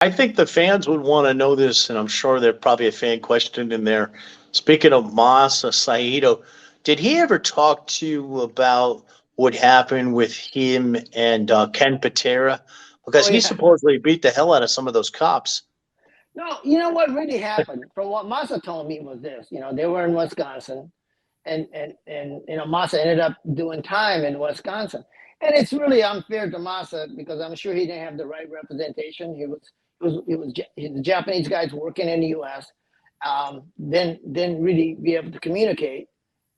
I think the fans would want to know this, and I'm sure there's probably a fan question in there. Speaking of Saito, did he ever talk to you about what happened with him and Ken Patera? Oh Because he yeah. supposedly beat the hell out of some of those cops. No, you know what really happened? From what Masa told me was this. They were in Wisconsin, and Masa ended up doing time in Wisconsin. And it's really unfair to Masa because I'm sure he didn't have the right representation. He's the Japanese guys working in the U.S. Didn't really be able to communicate.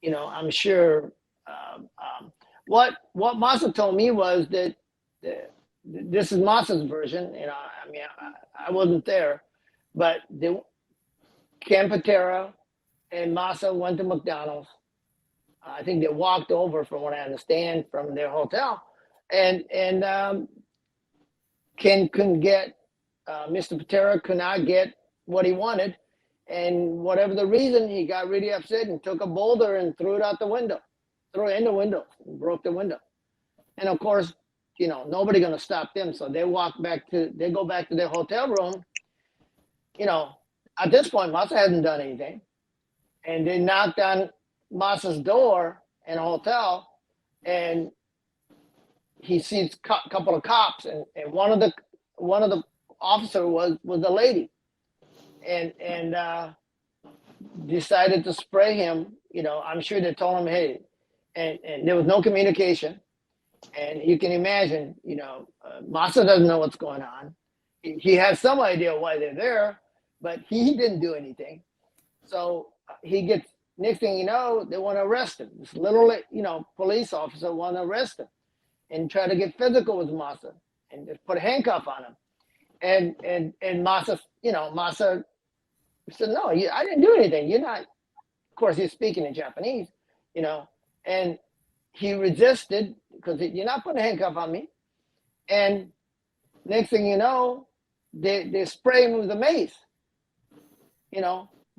I'm sure. What Masa told me was that this is Masa's version. I mean, I wasn't there, but Ken Patera and Masa went to McDonald's. I think they walked over, from what I understand, from their hotel, and Ken couldn't get Mr. Patera could not get what he wanted, and whatever the reason, he got really upset and took a boulder and threw it out the window, threw it in the window, and broke the window. And of course, nobody gonna stop them, so they go back to their hotel room. At this point, Masa hasn't done anything, and they knocked on Masa's door in a hotel, and he sees a couple of cops, and one of the officer was a lady, and decided to spray him. I'm sure they told him, hey, and there was no communication, and you can imagine, Masa doesn't know what's going on. He has some idea why they're there, but he didn't do anything. So he gets, next thing you know, they want to arrest him. This little, police officer want to arrest him and try to get physical with Masa and just put a handcuff on him. And Masa, Masa said, no, I didn't do anything. You're not, of course, he's speaking in Japanese, and he resisted because you're not putting a handcuff on me. And next thing you know, they spray him with the mace.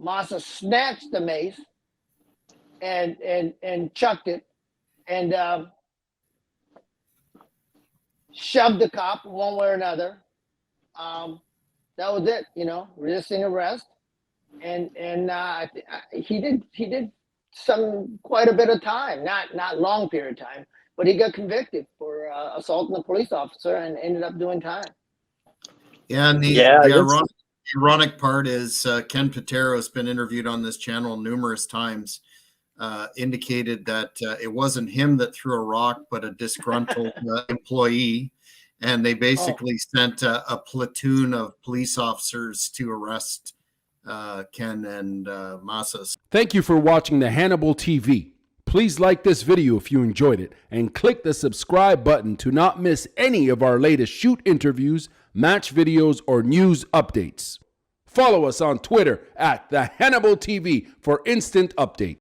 Masa snatched the mace and chucked it and shoved the cop one way or another. That was it, resisting arrest, and he did quite a bit of time, not long period of time, but he got convicted for assaulting a police officer and ended up doing time. Yeah, and the ironic part is Ken Patera has been interviewed on this channel numerous times, indicated that it wasn't him that threw a rock, but a disgruntled employee. And they basically sent a platoon of police officers to arrest Ken and Masas. Thank you for watching the Hannibal TV. Please like this video if you enjoyed it, and click the subscribe button to not miss any of our latest shoot interviews, match videos, or news updates. Follow us on Twitter at the Hannibal TV for instant updates.